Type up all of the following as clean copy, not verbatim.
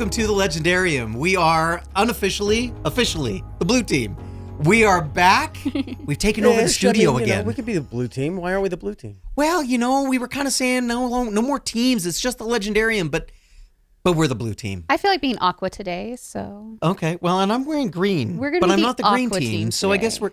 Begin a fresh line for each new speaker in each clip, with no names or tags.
welcome to the Legendarium. We are officially the blue team. We are back. We've taken over the studio again.
We could be the blue team. Why aren't we the blue team?
Well, we were kind of saying no more teams. It's just the Legendarium, but we're the blue team.
I feel like being aqua today, so.
Okay, well, and I'm wearing green, but I'm not the green team. So I guess we're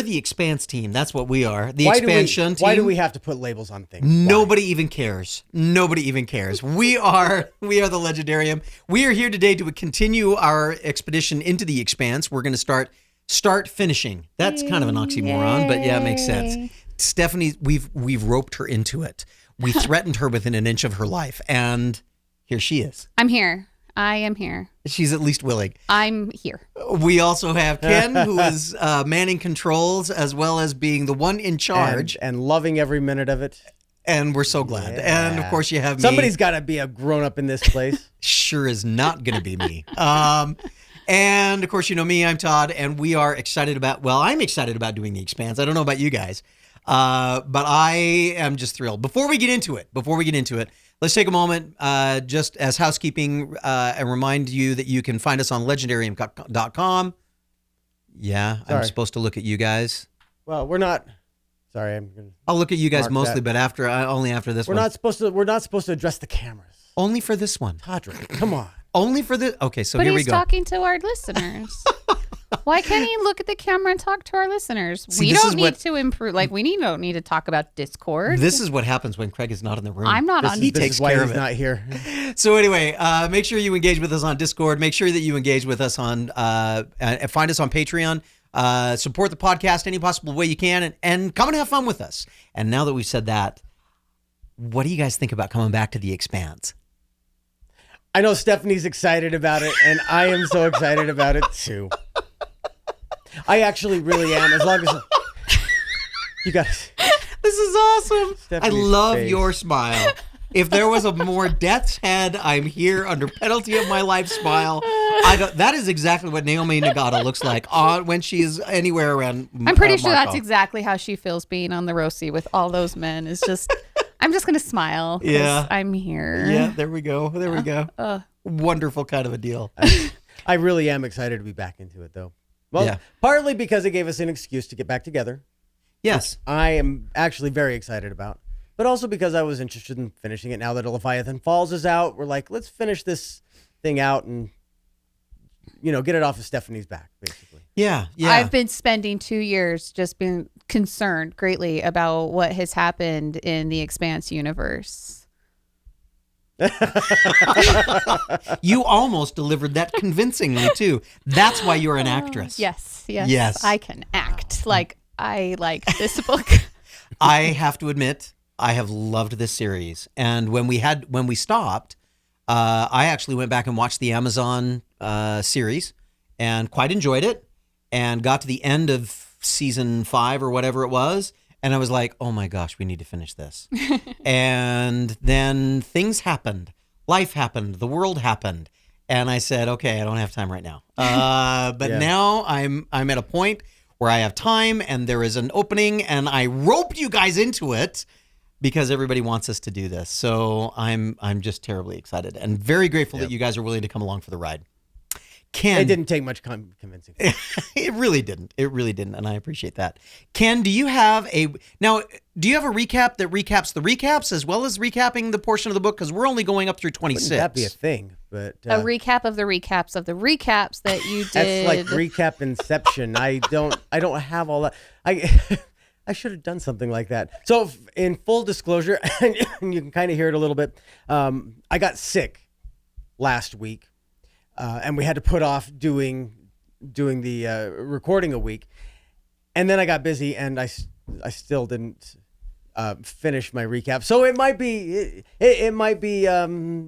the Expanse team. That's what we are. The expansion team.
Why do we have to put labels on things?
Nobody even cares. Nobody even cares. We are the Legendarium. We are here today to continue our expedition into the Expanse. We're going to start finishing. That's kind of an oxymoron, but yeah, it makes sense. Stephanie, we've roped her into it. We threatened her within an inch of her life, and here she is.
I'm here. I am here.
She's at least willing.
I'm here.
We also have Kenn, who is manning controls as well as being the one in charge.
And loving every minute of it.
And we're so glad. Yeah. And, of course, you have me.
Somebody's got to be a grown-up in this place.
Sure is not going to be me. And, of course, you know me. I'm Todd, and we are excited I'm excited about doing the Expanse. I don't know about you guys, but I am just thrilled. Before we get into it, let's take a moment just as housekeeping and remind you that you can find us on legendarium.com. Yeah, sorry. I'm supposed to look at you guys.
Well, we're not. Sorry,
I'll look at you guys mostly, but only after this one.
We're not supposed to address the cameras.
Only for this one.
Todrick, come on.
Only for the. Okay, so
but
here we go.
But he's talking to our listeners. Why can't he look at the camera and talk to our listeners?
See,
we don't need to improve. Like, we don't need to talk about Discord.
This is what happens when Craig is not in the room.
I'm not on.
He takes care of it.
He's not here.
So anyway, make sure you engage with us on Discord. Make sure that you engage with us on and find us on Patreon. Support the podcast any possible way you can, and come and have fun with us. And now that we've said that, what do you guys think about coming back to the Expanse?
I know Stephanie's excited about it, and I am so excited about it too. I actually really am. As long as you guys,
this is awesome.
Stephanie's
I love
face.
Your smile. If there was a more death's head, I'm here under penalty of my life smile. That is exactly what Naomi Nagata looks like when she is anywhere around.
I'm pretty sure that's exactly how she feels being on the roasty with all those men. Is just, I'm just gonna smile. Yeah, I'm here.
Yeah, there we go. Wonderful kind of a deal.
I really am excited to be back into it, though. Well, yeah. Partly because it gave us an excuse to get back together.
Yes.
I am actually very excited about. But also because I was interested in finishing it now that Leviathan Falls is out. We're like, let's finish this thing out and, get it off of Stephanie's back, basically.
Yeah.
I've been spending 2 years just being concerned greatly about what has happened in the Expanse universe.
You almost delivered that convincingly too. That's why you're an actress.
Yes. I can act like I like this book.
I have to admit, I have loved this series. And when we stopped, I actually went back and watched the Amazon series and quite enjoyed it, and got to the end of season 5 or whatever it was. And I was like, oh my gosh, we need to finish this. And then things happened. Life happened. The world happened. And I said, okay, I don't have time right now. But now I'm at a point where I have time and there is an opening, and I roped you guys into it because everybody wants us to do this. So I'm just terribly excited and very grateful that you guys are willing to come along for the ride. Kenn,
it didn't take much convincing.
It really didn't. And I appreciate that. Kenn, do you have a recap that recaps the recaps as well as recapping the portion of the book? Because we're only going up through 26.
Wouldn't that be a thing? But
a recap of the recaps of the recaps that you did.
That's like recap Inception. I don't have all that. I should have done something like that. So in full disclosure, and you can kind of hear it a little bit, I got sick last week. And we had to put off doing the recording a week, and then I got busy, and I still didn't finish my recap. So it might be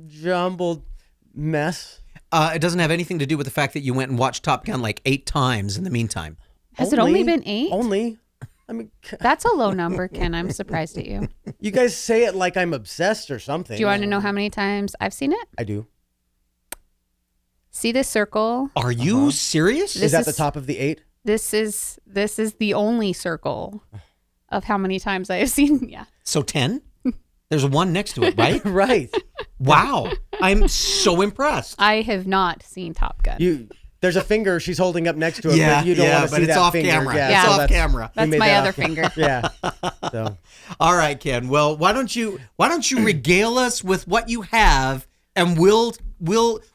jumbled mess.
It doesn't have anything to do with the fact that you went and watched Top Gun like 8 times in the meantime.
Has it only been 8?
Only. I mean,
that's a low number, Kenn. I'm surprised at you.
You guys say it like I'm obsessed or something.
Do you want to know how many times I've seen it?
I do.
See this circle?
Are you serious?
Is that the top of the 8?
This is the only circle of how many times I have seen. Yeah.
So 10? There's a 1 next to it, right?
Right.
Wow. I'm so impressed.
I have not seen Top Gun.
There's a finger she's holding up next to it, but you don't want to see
but it's
that
off
finger.
camera.
Yeah.
It's
So
off camera.
That's
made
my
that
other
off-
finger.
Yeah. So
All right, Ken. Well, why don't you regale us with what you have, and we'll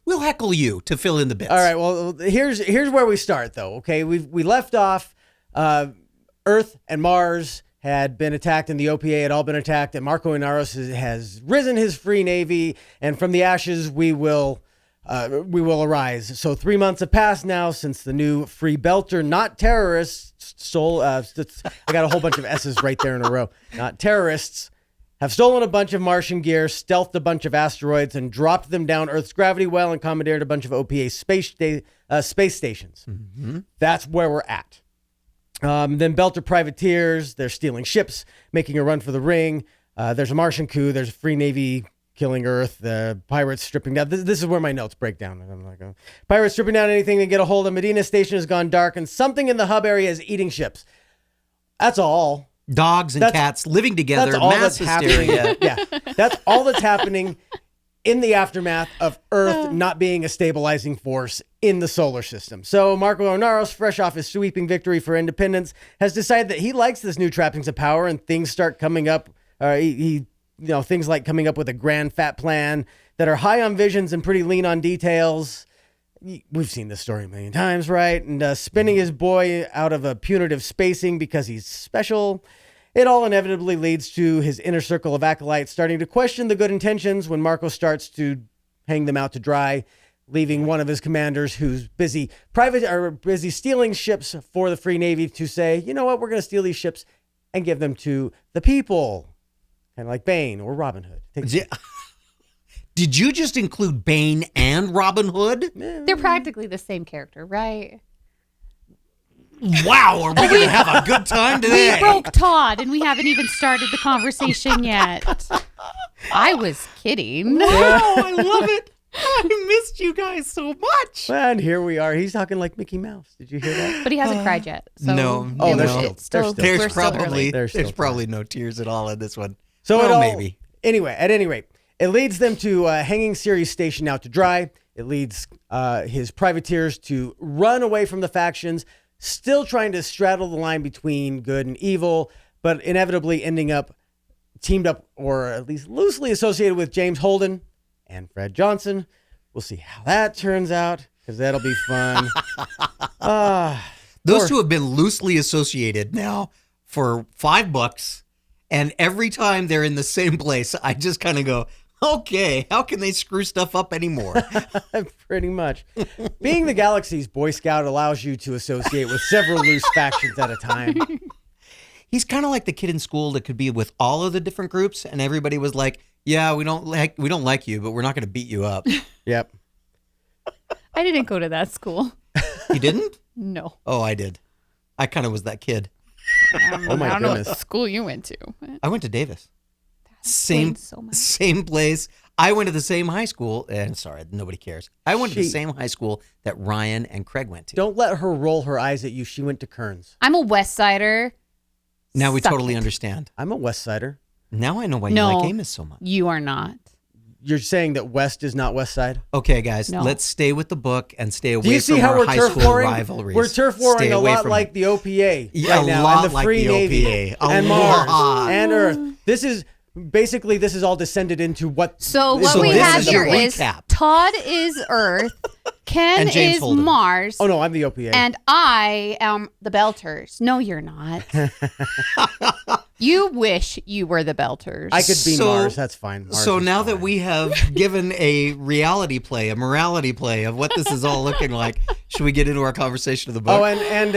heckle you to fill in the bits.
all right. Well, here's where we start, though. Okay, we left off. Earth and Mars had been attacked, and the OPA had all been attacked, and Marco Inaros has risen his free navy, and from the ashes we will arise. So 3 months have passed now since the new free belter, not terrorists, stole. I got a whole bunch of S's right there in a row. Not terrorists have stolen a bunch of Martian gear, stealthed a bunch of asteroids, and dropped them down Earth's gravity well, and commandeered a bunch of OPA space stations. Mm-hmm. That's where we're at. Then Belter privateers, they're stealing ships, making a run for the ring. There's a Martian coup. There's a free navy killing Earth. The pirates stripping down. This is where my notes break down. And I'm like, pirates stripping down anything they get a hold of. Medina Station has gone dark, and something in the hub area is eating ships. That's all.
Dogs and cats living together.
That's all
Mass
that's
hysteria.
happening. Yeah, that's all that's happening in the aftermath of Earth not being a stabilizing force in the solar system. So Marco Inaros, fresh off his sweeping victory for independence, has decided that he likes this new trappings of power, and things start coming up. Things like coming up with a grand fat plan that are high on visions and pretty lean on details. We've seen this story a million times, right? And spinning his boy out of a punitive spacing because he's special. It all inevitably leads to his inner circle of acolytes starting to question the good intentions when Marco starts to hang them out to dry, leaving one of his commanders who's busy stealing ships for the Free Navy to say, you know what, we're going to steal these ships and give them to the people. Kind of like Bane or Robin Hood.
Did you just include Bane and Robin Hood?
They're practically the same character, right?
Wow, are we going to have a good time today?
We broke Todd, and we haven't even started the conversation yet. I was kidding.
Wow, I love it. I missed you guys so much.
And here we are. He's talking like Mickey Mouse. Did you hear that?
But he hasn't cried yet. So
No.
Oh,
no.
there's still-
There's
we're still
probably
early.
probably no tears at all in this one.
So
well,
it all,
maybe.
Anyway, at any rate, it leads them to hanging Ceres Station out to dry. It leads his privateers to run away from the factions, still trying to straddle the line between good and evil, but inevitably ending up teamed up, or at least loosely associated with James Holden and Fred Johnson. We'll see how that turns out, because that'll be fun.
Those two have been loosely associated now for 5 books, and every time they're in the same place, I just kind of go, okay, how can they screw stuff up anymore?
Pretty much. Being the galaxy's Boy Scout allows you to associate with several loose factions at a time.
He's kind of like the kid in school that could be with all of the different groups, and everybody was like, yeah, we don't like you, but we're not going to beat you up.
Yep.
I didn't go to that school.
You didn't?
No.
Oh, I did. I kind of was that kid.
Oh my
I don't know
goodness.
what school you went to.
I went to Davis.
explains so much.
Same place. I went to the same high school, and sorry, nobody cares. I went to the
She-
same high school that Ryan and Craig went to.
Don't let her roll her eyes at you. She went to Kearns.
I'm a West Sider.
Now we
Suck
totally
it.
understand.
I'm a West Sider.
Now I know why
No.
you like Amos so much.
You are not.
You're saying that West is not West Side?
Okay, guys,
No.
let's stay with the book and stay away
Do you see
from
how
our
we're
high
turf
school
warring?
rivalries.
We're turf warring
Stay
a
away
lot
from
like the OPA
Yeah,
right
a
now,
lot
and the
like
Free
the
Navy,
OPA. A
and
lot.
Mars, and Earth. This is all descended into what.
So
is
what
So
we
this
have
is your
here is
recap.
Todd is Earth, Kenn
And James
is
Holden.
Mars,
Oh no, I'm the OPA.
and I am the Belters. No, you're not. You wish you were the Belters.
I could be
So-
Mars. That's fine. Mars
So
is
now that
fine.
we have given a reality play, a morality play of what this is all looking like, should we get into our conversation of the book?
Oh, and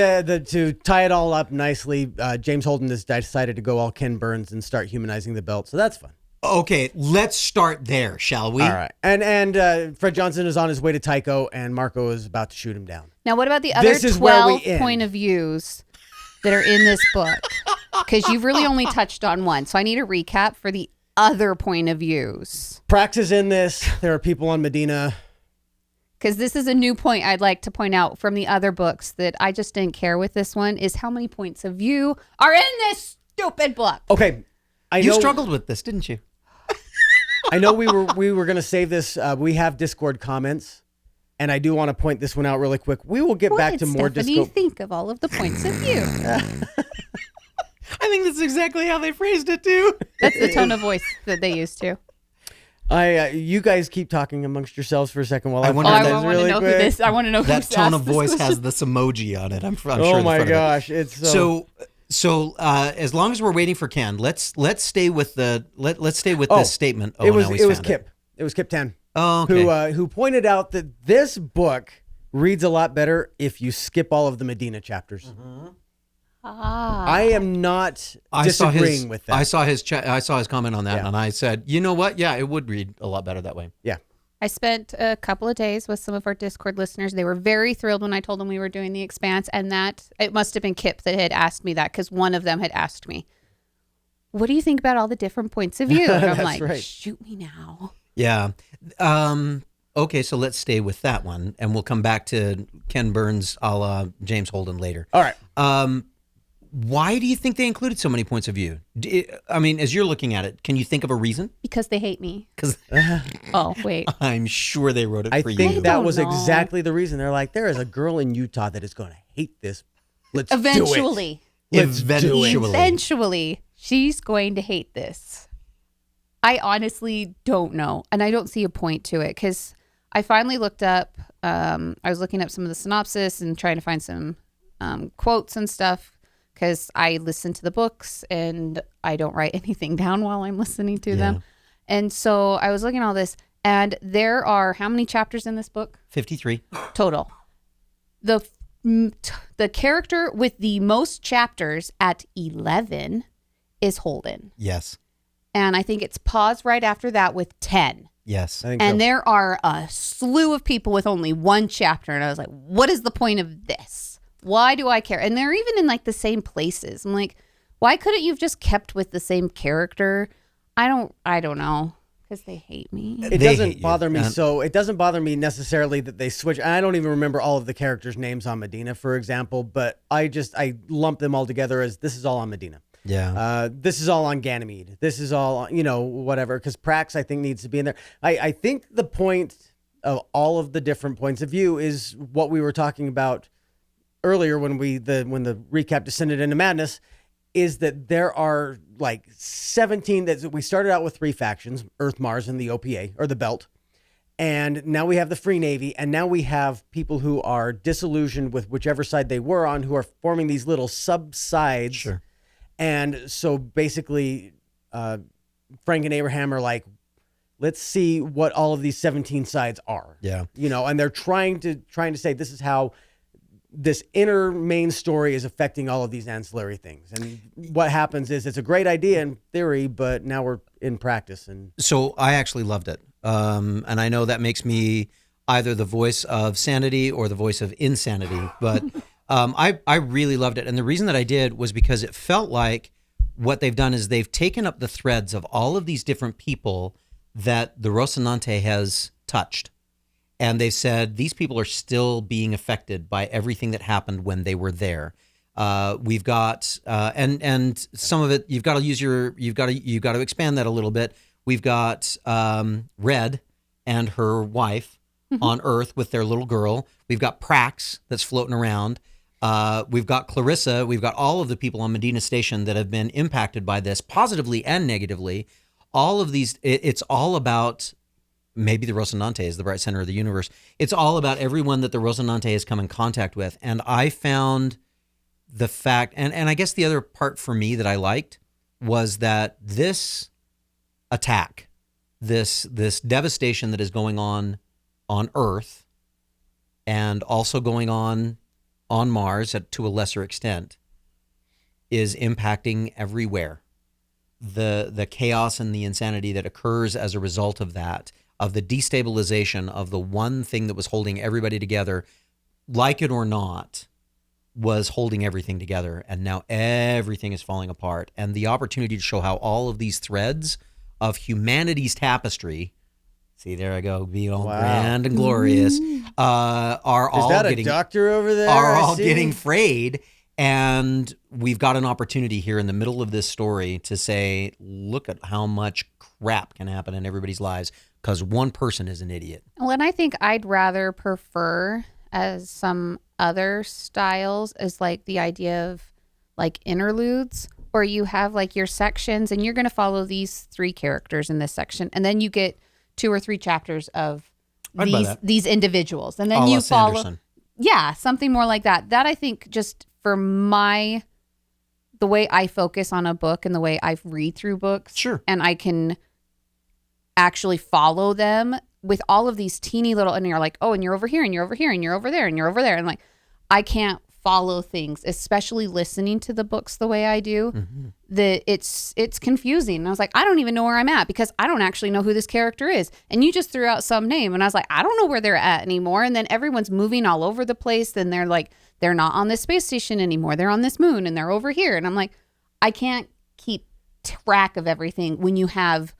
to tie it all up nicely, James Holden has decided to go all Ken Burns and start humanizing the belt. So that's fun.
Okay, let's start there, shall we?
All right. And Fred Johnson is on his way to Tycho, and Marco is about to shoot him down.
Now, what about the other
This is where we
12
end.
point of views that are in this book? Because you've really only touched on one. So I need a recap for the other point of views.
Prax is in this. There are people on Medina.
Because this is a new point I'd like to point out from the other books that I just didn't care with this one, is how many points of view are in this stupid book.
Okay.
You struggled with this, didn't you?
I know we were going to save this. We have Discord comments, and I do want to point this one out really quick. We will get back to more
Stephanie
Discord.
think of all of the points of view?
I think that's exactly how they phrased it too.
That's the tone of voice that they used to.
You guys keep talking amongst yourselves for a second while I
wonder
find
that-
I
this
want to
really
know
quick.
who this. I want to know
That
who's
tone
asked
of
this
voice
question.
has this emoji on it. I'm sure.
Oh
in
my
front of it.
gosh, it's
So as long as we're waiting for Kenn, let's stay with the let's stay with
Oh,
this statement. Oh,
it was
now he's
it was
found
Kip. It was Kip 10
Oh, okay.
who pointed out that this book reads a lot better if you skip all of the Medina chapters. I am not disagreeing with that.
I saw his comment on that,
Yeah.
and I said, you know what? Yeah, it would read a lot better that way.
Yeah.
I spent a couple of days with some of our Discord listeners. They were very thrilled when I told them we were doing the Expanse, and that it must have been Kip that had asked me that, because one of them had asked me, "What do you think about all the different points of view?" And I'm
That's
like,
right.
"Shoot me now."
Yeah. Okay, so let's stay with that one, and we'll come back to Ken Burns a la James Holden later.
All right.
Why do you think they included so many points of view? I mean, as you're looking at it, can you think of a reason?
Because they hate me.
Because
Oh, wait.
I'm sure they wrote it
I
for
think
you.
that
don't
was
know.
exactly the reason. They're like, there is a girl in Utah that is going to hate this. Let's
Eventually.
do it. Let's do it.
Eventually.
Eventually, she's going to hate this. I honestly don't know. And I don't see a point to it, because I finally looked up, I was looking up some of the synopsis and trying to find some quotes and stuff, because I listen to the books and I don't write anything down while I'm listening to them. And so I was looking at all this, and there are how many chapters in this book?
53.
Total. The character with the most chapters at 11 is Holden.
Yes.
And I think it's paused right after that with 10.
Yes.
I think
And
so.
there are a slew of people with only one chapter. And I was like, what is the point of this? Why do I care? And they're even in like the same places. I'm like, why couldn't you have just kept with the same character? I don't know. Because they hate me.
It
They hate
doesn't
you.
bother me.
And-
So it doesn't bother me necessarily that they switch. I don't even remember all of the characters' names on Medina, for example, but I lump them all together as this is all on Medina.
Yeah.
This is all on Ganymede. This is all, whatever. Because Prax, I think, needs to be in there. I think the point of all of the different points of view is what we were talking about earlier when the recap descended into madness, is that there are like 17 that we started out with 3 factions, Earth, Mars, and the OPA, or the Belt. And now we have the Free Navy, and now we have people who are disillusioned with whichever side they were on, who are forming these little sub-sides.
Sure.
And so basically, Frank and Abraham are like, let's see what all of these 17 sides are.
Yeah.
And they're trying to say this is how this inner main story is affecting all of these ancillary things. And what happens is it's a great idea in theory, but now we're in practice. And
So I actually loved it. And I know that makes me either the voice of sanity or the voice of insanity, but I really loved it. And the reason that I did was because it felt like what they've done is they've taken up the threads of all of these different people that the Rocinante has touched. And they've said these people are still being affected by everything that happened when they were there. We've got and some of it you've got to expand that a little bit. We've got Red and her wife on Earth with their little girl. We've got Prax that's floating around. We've got Clarissa. We've got all of the people on Medina Station that have been impacted by this, positively and negatively. All of these, it's all about. Maybe the Rocinante is the bright center of the universe. It's all about everyone that the Rocinante has come in contact with. And I found the fact, and I guess the other part for me that I liked was that this attack, this devastation that is going on Earth and also going on Mars to a lesser extent is impacting everywhere. The chaos and the insanity that occurs as a result of that, of the destabilization of the one thing that was holding everybody together, like it or not, was holding everything together. And now everything is falling apart. And the opportunity to show how all of these threads of humanity's tapestry, see, there I go, being all grand and glorious, are
is
all
that
getting
a doctor over there?
are
I
all
see?
getting frayed. And we've got an opportunity here in the middle of this story to say, look at how much crap can happen in everybody's lives because one person is an idiot.
Well, and I think I'd rather prefer, as some other styles, is like the idea of like interludes, or you have like your sections and you're going to follow these 3 characters in this section. And then you get 2 or 3 chapters of these individuals. And then you follow.
Sanderson.
Yeah, something more like that. That I think just for the way I focus on a book and the way I read through books.
Sure.
And I can actually follow them with all of these teeny little, and you're like, oh, and you're over here and you're over here and you're over there and you're over there. And like, I can't follow things, especially listening to the books the way I do, that it's confusing. And I was like, I don't even know where I'm at because I don't actually know who this character is. And you just threw out some name. And I was like, I don't know where they're at anymore. And then everyone's moving all over the place. Then they're like, they're not on this space station anymore. They're on this moon and they're over here. And I'm like, I can't keep track of everything when you have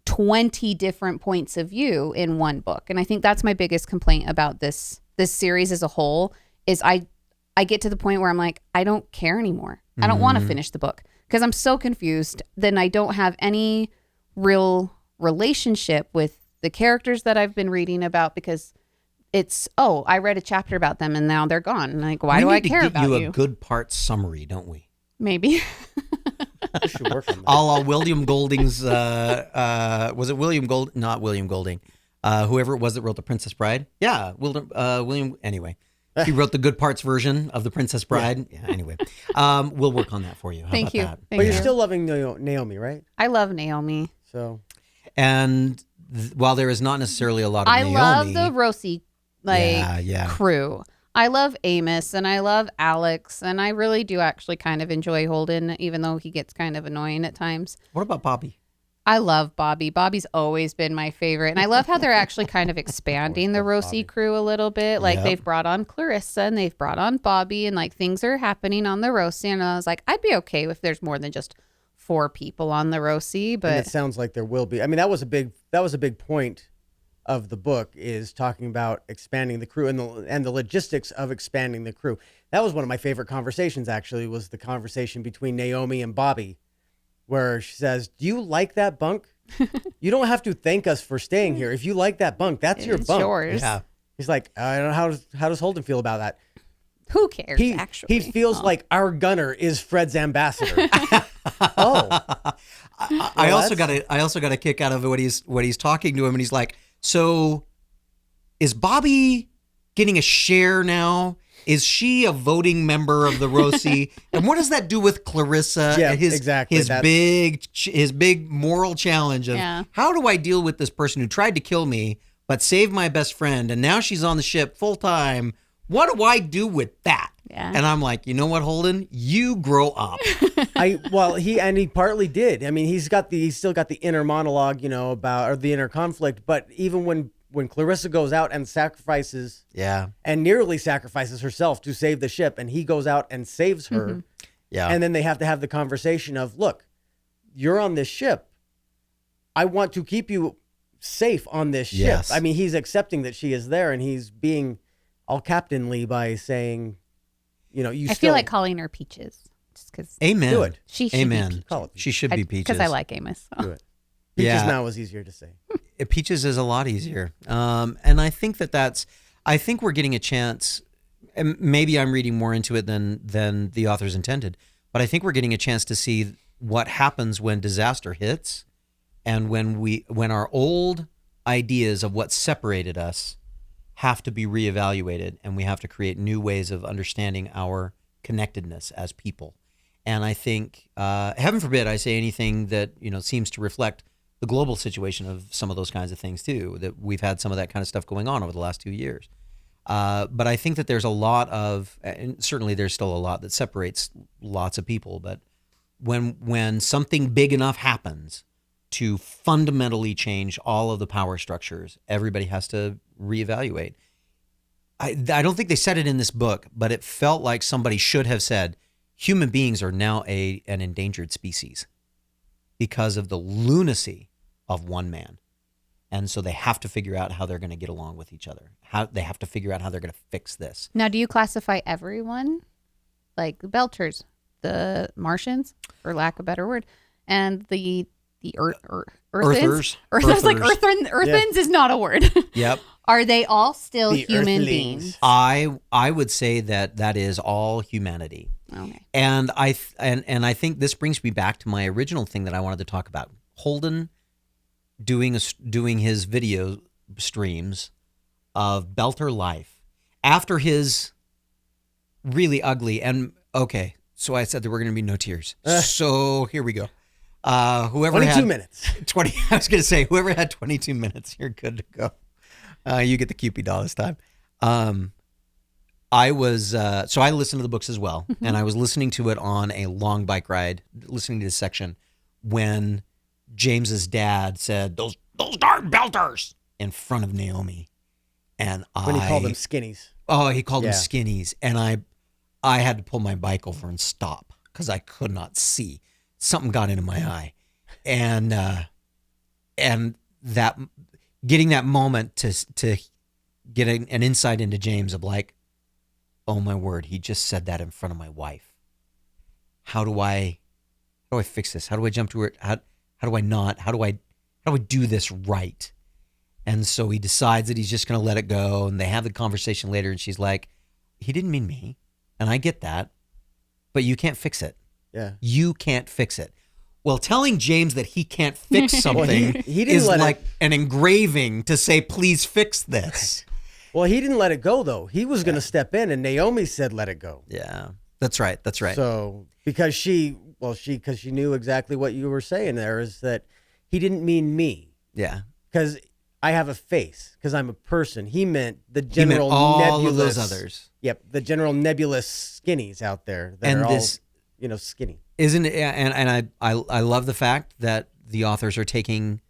20 different points of view in one book. And I think that's my biggest complaint about this series as a whole is I get to the point where I'm like, I don't care anymore. I don't want to finish the book because I'm so confused. Then I don't have any real relationship with the characters that I've been reading about because it's, oh, I read a chapter about them and now they're gone. And like, why do I care about you?
We need to get you a good part summary, don't we?
Maybe.
We should work on that.
A la William Golding's, was it William Gold? Not William Golding. Whoever it was that wrote The Princess Bride. Yeah, William, anyway. He wrote the good parts version of The Princess Bride. Yeah, anyway. We'll work on that for you. How
Thank
about
you.
that?
But you're still loving Naomi, right?
I love Naomi.
So,
And while there is not necessarily a lot of
I
Naomi.
love the Rosie
Yeah.
crew. I love Amos and I love Alex and I really do actually kind of enjoy Holden, even though he gets kind of annoying at times.
What about Bobby?
I love Bobby. Bobby's always been my favorite. And I love how they're actually kind of expanding the Rosie crew a little bit. Like they've brought on Clarissa and they've brought on Bobby and like things are happening on the Rosie. And I was like, I'd be okay if there's more than just 4 people on the Rosie,
and
but
it sounds like there will be. I mean, that was a big point of the book is talking about expanding the crew and the logistics of expanding the crew. That was one of my favorite conversations, actually, was the conversation between Naomi and Bobby, where she says, do you like that bunk? You don't have to thank us for staying here. If you like that bunk, that's your
it's
bunk.
yours.
Yeah.
He's like, I don't know, how does Holden feel about that?
Who cares, actually?
He feels like our gunner is Fred's ambassador. Oh.
I also got a kick out of what he's talking to him, and he's like, so is Bobby getting a share now? Is she a voting member of the Rosie? And what does that do with Clarissa?
Yeah,
and his big moral challenge of how do I deal with this person who tried to kill me but saved my best friend, and now she's on the ship full time? What do I do with that?
Yeah.
And I'm like, you know what, Holden? You grow up.
He partly did. I mean, he's still got the inner monologue, or the inner conflict. But even when Clarissa goes out and sacrifices, and nearly sacrifices herself to save the ship, and he goes out and saves her, and then they have to have the conversation of, look, you're on this ship. I want to keep you safe on this ship.
Yes.
I mean, he's accepting that she is there, and he's being all captainly by saying, I
feel like calling her Peaches. Just because.
Amen.
Do it.
She should
Amen.
Call it
She should be Peaches.
Because I like Amos. So.
Do it. Peaches
Yeah.
now is easier to say.
Peaches is a lot easier. And I think I think we're getting a chance, and maybe I'm reading more into it than the authors intended, but I think we're getting a chance to see what happens when disaster hits and when our old ideas of what separated us have to be reevaluated, and we have to create new ways of understanding our connectedness as people. And I think, heaven forbid I say anything that seems to reflect the global situation of some of those kinds of things too, that we've had some of that kind of stuff going on over the last 2 years. But I think that there's a lot of, and certainly there's still a lot that separates lots of people, but when something big enough happens to fundamentally change all of the power structures, everybody has to reevaluate. I don't think they said it in this book, but it felt like somebody should have said, human beings are now an endangered species because of the lunacy of one man. And so they have to figure out how they're going to get along with each other. They have to figure out how they're going to fix this.
Now, do you classify everyone like the Belters, the Martians, for lack of a better word, and the Earthens.
Earthers.
I was like,
Earthers.
Earthens is not a word.
Yep.
Are they all still
The
human
Earthlings.
beings?
I would say that is all humanity.
Okay.
And I think this brings me back to my original thing that I wanted to talk about. Holden doing his video streams of Belter life after his really ugly and okay. So I said there were going to be no tears. So here we go. Whoever
22
had
minutes.
20. I was going to say whoever had 22 minutes, you're good to go. You get the Cupid doll this time. I was so I listened to the books as well, and I was listening to it on a long bike ride, listening to this section when James's dad said those darn Belters in front of Naomi, and
When he called them skinnies.
Oh, he called them
Yeah.
skinnies, and I had to pull my bike over and stop because I could not see. Something got into my eye, and that getting that moment to get an insight into James of like, oh my word, he just said that in front of my wife. How do I fix this? How do I jump to it? How do I not? How do I do this right? And so he decides that he's just going to let it go. And they have the conversation later. And she's like, he didn't mean me. And I get that, but you can't fix it.
Yeah.
You can't fix it. Well, telling James that he can't fix something
he didn't
is
let
like
it-
an engraving to say, please fix this.
Well, he didn't let it go, though. He was going to step in, and Naomi said, let it go.
Yeah, that's right. That's right.
So, because she knew exactly what you were saying there is that he didn't mean me.
Yeah.
Because I have a face, because I'm a person. He meant the
He meant
general
all
nebulous.
of those others.
Yep, the general nebulous skinnies out there that
And
are
this-
all, skinny.
Isn't it? And I love the fact that the authors are taking,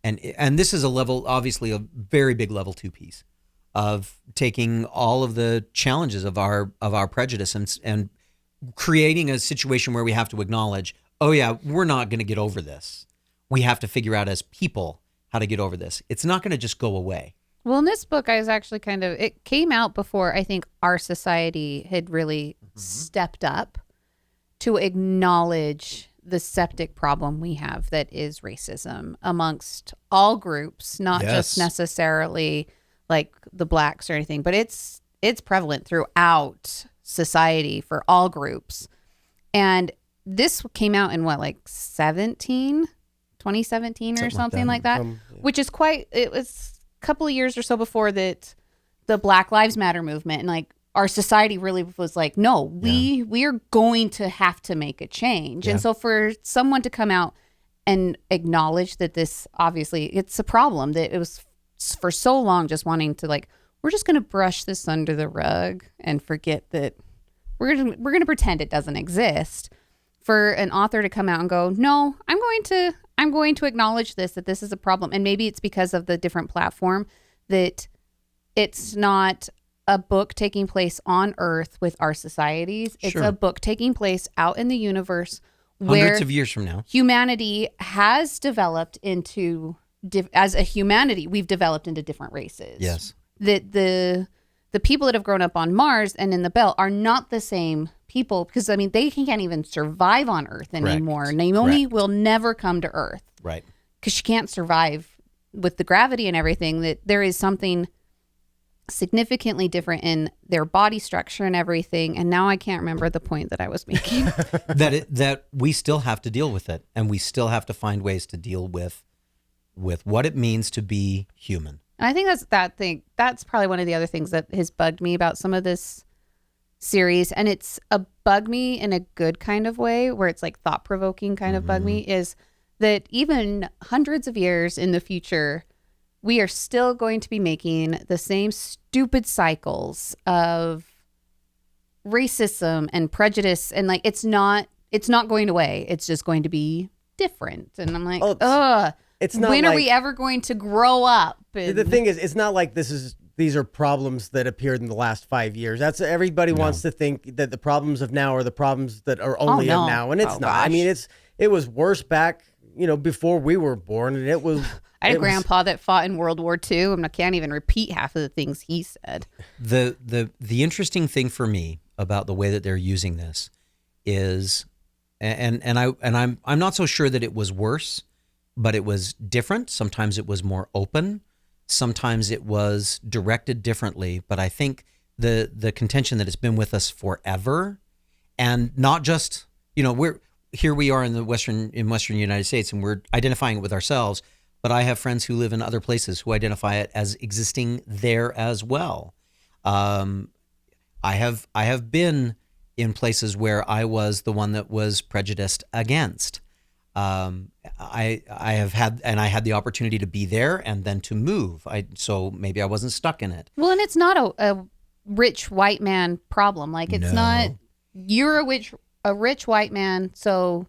and this is a level, obviously a very big level 2 piece of taking all of the challenges of our prejudice and creating a situation where we have to acknowledge, oh yeah, we're not going to get over this. We have to figure out as people how to get over this. It's not going to just go away.
Well, in this book, I was actually it came out before I think our society had really stepped up to acknowledge the septic problem we have that is racism amongst all groups, not just
Yes.
necessarily like the blacks or anything, but it's prevalent throughout society for all groups. And this came out in 2017 or something like that, which is it was a couple of years or so before that the Black Lives Matter movement, and like our society really was like, no, we are going to have to make a change.
Yeah.
And so for someone to come out and acknowledge that this, obviously it's a problem, that it was for so long just wanting to like, we're just going to brush this under the rug and forget that we're going to pretend it doesn't exist. For an author to come out and go, no, I'm going to acknowledge that this is a problem. And maybe it's because of the different platform that it's not a book taking place on Earth with our societies. It's
Sure.
a book taking place out in the universe where
Hundreds of years from now.
humanity has developed into, as a humanity, we've developed into different races.
Yes.
That the people that have grown up on Mars and in the Belt are not the same people, because I mean they can't even survive on Earth anymore.
Correct.
Naomi
Correct.
will never come to Earth
Right.
because she can't survive with the gravity and everything. That there is something significantly different in their body structure and everything. And now I can't remember the point that I was making.
that we still have to deal with it, and we still have to find ways to deal with what it means to be human.
And I think that's probably one of the other things that has bugged me about some of this series. And it's a bug me in a good kind of way, where it's like thought provoking kind of bug me, is that even hundreds of years in the future, we are still going to be making the same stupid cycles of racism and prejudice. And like, it's not going away. It's just going to be different. And I'm like,
It's not
when are
like-
we ever going to grow up? And
The thing is, it's not like these are problems that appeared in the last 5 years. That's everybody wants to think that the problems of now are the problems that are only
no.
of now, and it's
Oh,
not. I
gosh.
mean, it was worse back, before we were born, and it was.
I had a
it was-
grandpa that fought in World War II, and I can't even repeat half of the things he said.
The interesting thing for me about the way that they're using this is, I'm not so sure that it was worse, but it was different. Sometimes it was more open. Sometimes it was directed differently. But I think the contention that it's been with us forever, and not just, we are in Western United States, and we're identifying it with ourselves. But I have friends who live in other places who identify it as existing there as well. I have been in places where I was the one that was prejudiced against. I had the opportunity to be there and then to move. So maybe I wasn't stuck in it.
Well, and it's not a rich white man problem. Like, it's not, you're a rich white man, so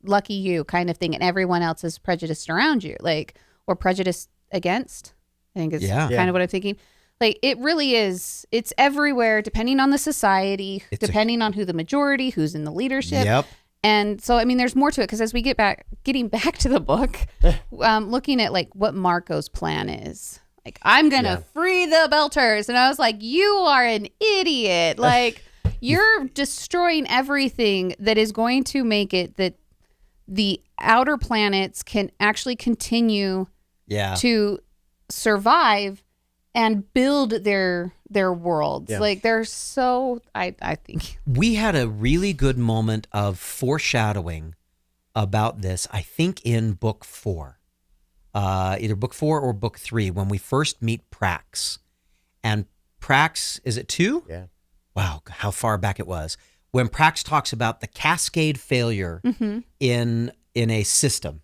lucky you kind of thing, and everyone else is prejudiced around you, like, or prejudiced against, I think is kind of what I'm thinking. Like, it really is, it's everywhere, depending on the society, depending on who the majority, who's in the leadership.
Yep.
And so, I mean, there's more to it, because as we getting back to the book, looking at like what Marco's plan is. Like, I'm going to free the Belters. And I was like, you are an idiot. Like, you're destroying everything that is going to make it that the outer planets can actually continue to survive and build their worlds. Like, they're so, I think.
We had a really good moment of foreshadowing about this, I think, in book 4. Either book 4 or book 3, when we first meet Prax. And Prax, is it 2?
Yeah.
Wow, how far back it was. When Prax talks about the cascade failure in a system.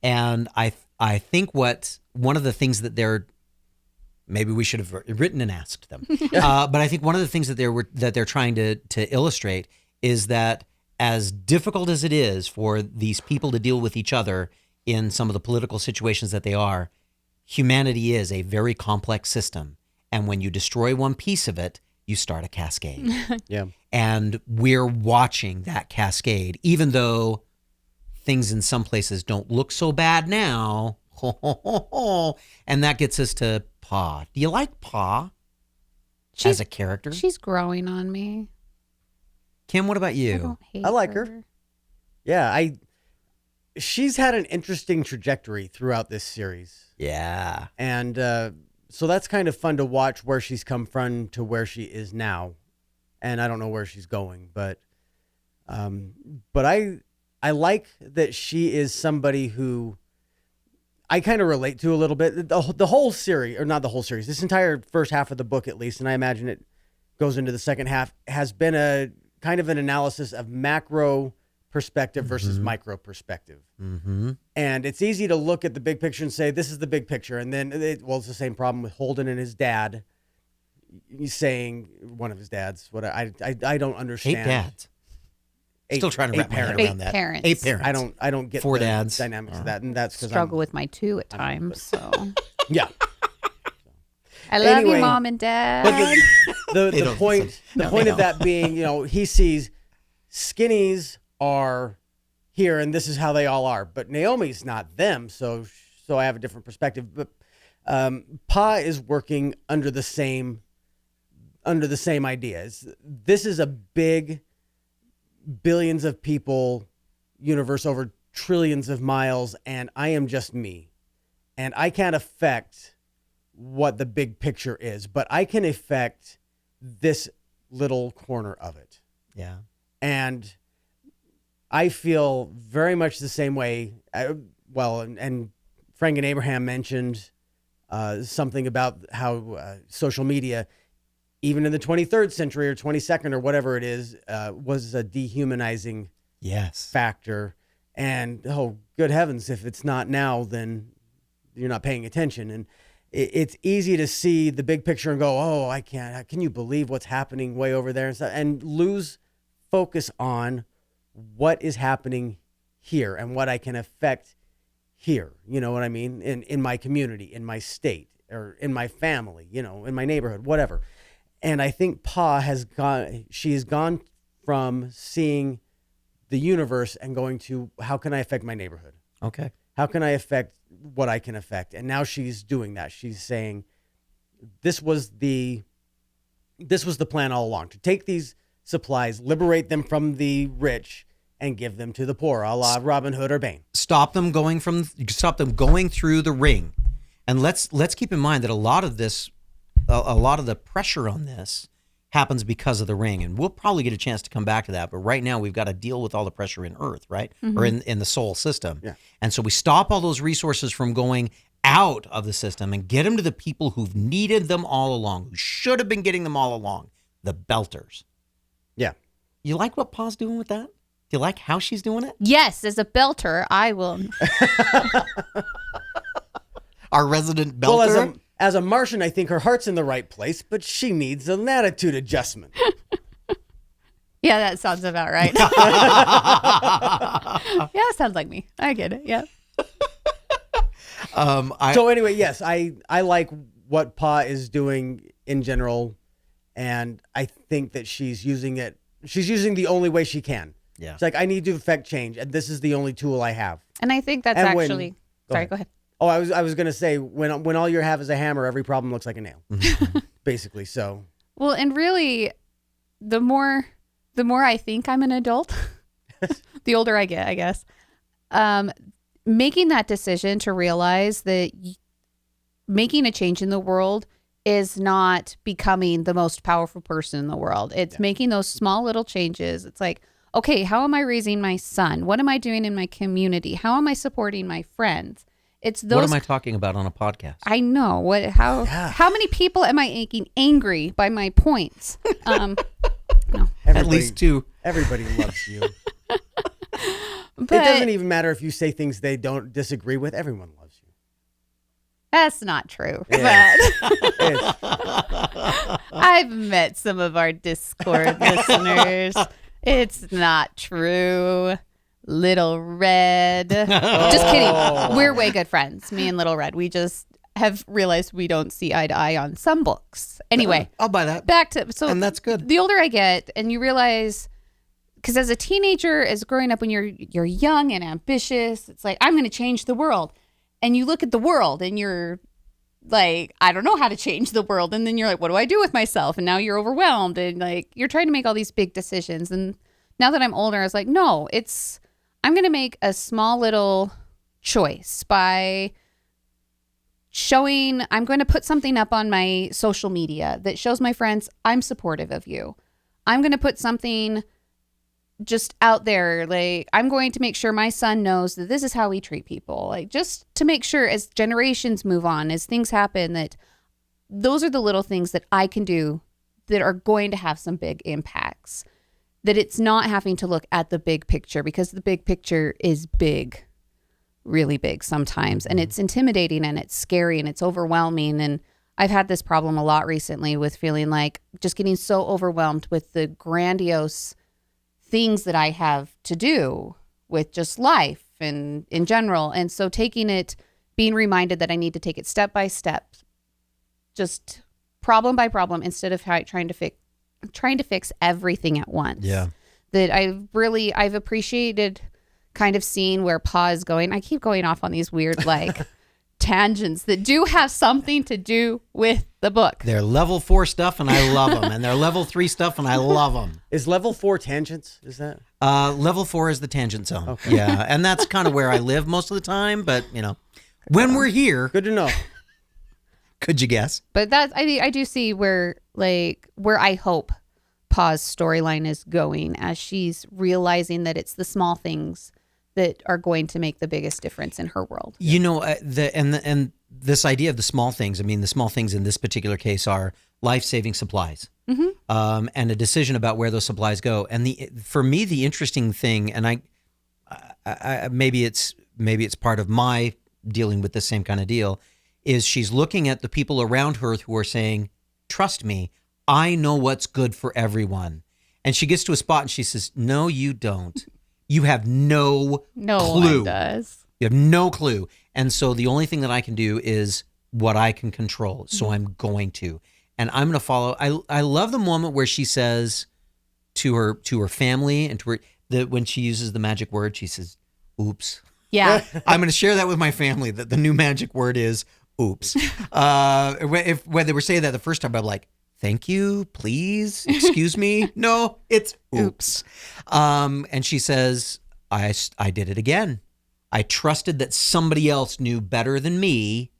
And I think one of the things that maybe we should have written and asked them. But I think one of the things that they're trying to illustrate is that, as difficult as it is for these people to deal with each other in some of the political situations that they are, humanity is a very complex system. And when you destroy one piece of it, you start a cascade. And we're watching that cascade, even though things in some places don't look so bad now. And that gets us to Pa. Do you like Pa as a character?
She's growing on me.
Kim, what about you?
I don't hate
I like her. Yeah, she's had an interesting trajectory throughout this series.
Yeah.
And so that's kind of fun to watch, where she's come from to where she is now. And I don't know where she's going, but I like that she is somebody who I kind of relate to a little bit. The whole series, or not the whole series, this entire first half of the book, at least, and I imagine it goes into the second half, has been a kind of an analysis of macro perspective versus micro perspective. And it's easy to look at the big picture and say, this is the big picture. And then, it's the same problem with Holden and his dad. He's saying, one of his dads, what I don't understand.
8 dads. Still trying to wrap my head around that.
8 parents.
8 parents.
I don't get
4
the
dads.
dynamics of that, and that's because
struggle with my 2 at times. So
yeah.
I love
Anyway,
you, Mom and Dad.
But the point of that being, he sees skinnies are here, and this is how they all are. But Naomi's not them, so I have a different perspective. But Pa is working under the same ideas. This is a big, billions of people universe over trillions of miles, and I am just me, and I can't affect what the big picture is, but I can affect this little corner of it.
Yeah.
And I feel very much the same way. And Frank and Abraham mentioned something about how social media, even in the 23rd century or 22nd or whatever it is, was a dehumanizing factor. And, oh, good heavens, if it's not now, then you're not paying attention. And it's easy to see the big picture and go, oh, I can't, can you believe what's happening way over there and stuff, and lose focus on what is happening here and what I can affect here. You know what I mean? In my community, in my state, or in my family, in my neighborhood, whatever. And I think Pa she has gone from seeing the universe and going to, how can I affect my neighborhood?
Okay.
How can I affect what I can affect? And now she's doing that. She's saying, this was the this was the plan all along, to take these supplies, liberate them from the rich, and give them to the poor, a la Robin Hood or Bane.
Stop them going through the ring. And let's keep in mind that a lot of the pressure on this happens because of the ring. And we'll probably get a chance to come back to that. But right now we've got to deal with all the pressure in Earth, right? Or in the soul system.
Yeah.
And so we stop all those resources from going out of the system and get them to the people who've needed them all along, who should have been getting them all along, the belters.
Yeah.
You like what Pa's doing with that? Do you like how she's doing it?
Yes, as a belter, I will.
Our resident belter?
Well, as a Martian, I think her heart's in the right place, but she needs an attitude adjustment.
Yeah, that sounds about right. Yeah, sounds like me. I get it. Yeah.
So anyway, yes, I like what Pa is doing in general, and I think that she's using the only way she can.
Yeah.
It's like, I need to affect change, and this is the only tool I have.
And I think that's
And
actually. Sorry,
ahead.
go ahead.
Oh, I was gonna say, when all you have is a hammer, every problem looks like a nail, basically. So
Well, and really, the more I think I'm an adult, the older I get, I guess. Making that decision to realize that making a change in the world is not becoming the most powerful person in the world. It's making those small little changes. It's like, okay, how am I raising my son? What am I doing in my community? How am I supporting my friends? It's those.
What am I talking about on a podcast?
I know how many people am I making angry by my points? No.
At least 2.
Everybody loves you.
But
It doesn't even matter if you say things they don't disagree with. Everyone loves you.
that's not true.
Yes.
But I've met some of our Discord listeners. It's not true. Little Red. Just kidding. We're way good friends, me and Little Red. We just have realized we don't see eye to eye on some books. Anyway,
I'll buy that.
back to
And that's good.
The older I get, and you realize, because as a teenager, as growing up when you're young and ambitious, it's like, I'm going to change the world. And you look at the world and you're like, I don't know how to change the world. And then you're like, what do I do with myself? And now you're overwhelmed and like you're trying to make all these big decisions. And now that I'm older, I was like, no, I'm going to make a small little choice by I'm going to put something up on my social media that shows my friends I'm supportive of you. I'm going to put something just out there. Like, I'm going to make sure my son knows that this is how we treat people. Like, just to make sure as generations move on, as things happen, that those are the little things that I can do that are going to have some big impacts. That it's not having to look at the big picture, because the big picture is big, really big sometimes. And it's intimidating and it's scary and it's overwhelming. And I've had this problem a lot recently with feeling like just getting so overwhelmed with the grandiose things that I have to do with just life and in general. And so being reminded that I need to take it step by step, just problem by problem, instead of trying to fix everything at once.
Yeah.
That I've appreciated kind of seeing where Pa is going. I keep going off on these weird like tangents that do have something to do with the book.
They're level 4 stuff and I love them. And they're level 3 stuff and I love them.
Is level 4 tangents? Is that?
Level 4 is the tangent zone. Okay. Yeah. And that's kind of where I live most of the time. But, when we're here.
Good to know.
Could you guess?
But I do see where I hope Pa's storyline is going, as she's realizing that it's the small things that are going to make the biggest difference in her world.
And this idea of the small things, I mean, the small things in this particular case are life-saving supplies, and a decision about where those supplies go. And for me, the interesting thing, and I maybe it's part of my dealing with the same kind of deal, is she's looking at the people around her who are saying, trust me, I know what's good for everyone. And she gets to a spot and she says, no, you don't. You have no clue.
One does.
You have no clue. And so the only thing that I can do is what I can control. So I'm going to. And I'm going to follow. I love the moment where she says to her family and to her, that when she uses the magic word, she says, oops.
Yeah.
I'm going to share that with my family, that the new magic word is oops. When they were saying that the first time, I'm like, thank you, please, excuse me. No, it's oops. And she says, I did it again. I trusted that somebody else knew better than me,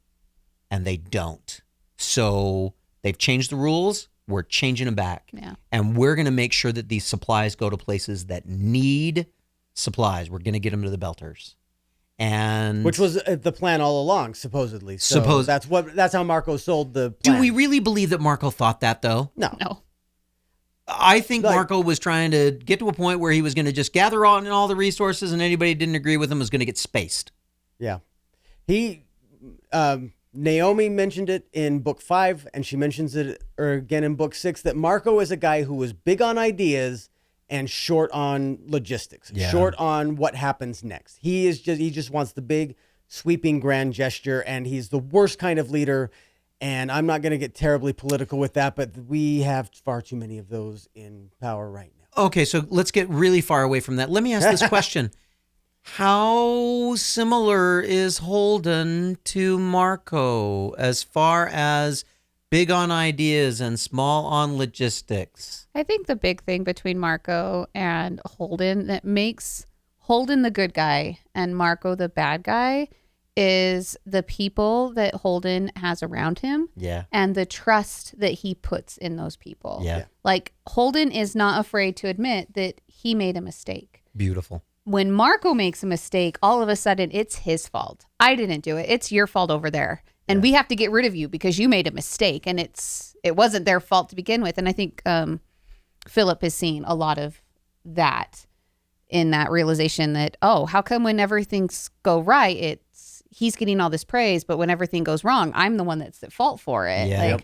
and they don't. So they've changed the rules. We're changing them back.
Yeah.
And we're going to make sure that these supplies go to places that need supplies. We're going to get them to the Belters. And
Which was the plan all along, supposedly. So that's how Marco sold the plan.
do we really believe that Marco thought that, though?
No.
I think Marco was trying to get to a point where he was going to just gather on all the resources, and anybody who didn't agree with him was going to get spaced.
Yeah. Naomi mentioned it in book 5, and she mentions it again in book 6, that Marco is a guy who was big on ideas and short on logistics, short on what happens next. He just wants the big, sweeping, grand gesture, and he's the worst kind of leader. And I'm not going to get terribly political with that, but we have far too many of those in power right now.
Okay, so let's get really far away from that. Let me ask this question. How similar is Holden to Marco as far as big on ideas and small on logistics?
I think the big thing between Marco and Holden that makes Holden the good guy and Marco the bad guy is the people that Holden has around him.
Yeah.
And the trust that he puts in those people.
Yeah.
Like Holden is not afraid to admit that he made a mistake.
Beautiful.
When Marco makes a mistake, all of a sudden it's his fault. I didn't do it. It's your fault over there. And we have to get rid of you because you made a mistake, and it wasn't their fault to begin with. And I think Philip has seen a lot of that in that realization that, oh, how come when everything's go right, he's getting all this praise, but when everything goes wrong, I'm the one that's at fault for it.
Yeah.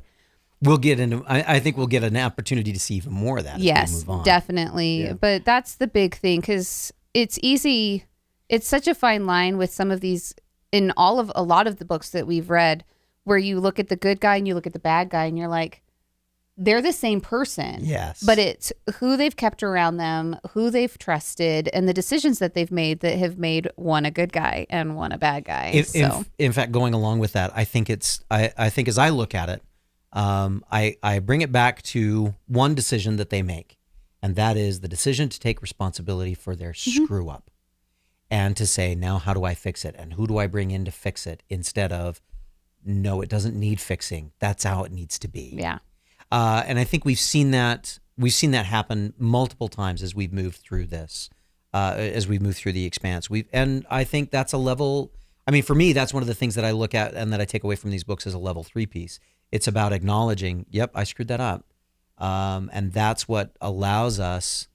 We'll get into, I think we'll get an opportunity to see even more of that.
Yes,
as we move on.
definitely.
Yeah.
But that's the big thing, because it's easy. It's such a fine line with some of these in a lot of the books that we've read, where you look at the good guy and you look at the bad guy and you're like, they're the same person.
Yes.
But it's who they've kept around them, who they've trusted, and the decisions that they've made that have made one a good guy and one a bad guy.
In fact, going along with that, I think I think as I look at it, I bring it back to one decision that they make, and that is the decision to take responsibility for their screw up, and to say, now how do I fix it, and who do I bring in to fix it, instead of, no, it doesn't need fixing. That's how it needs to be.
Yeah.
And I think we've seen that happen multiple times as we've moved through this, as we've moved through the Expanse. And I think that's a level. I mean, for me, that's one of the things that I look at and that I take away from these books as a level 3 piece. It's about acknowledging, yep, I screwed that up, and that's what allows us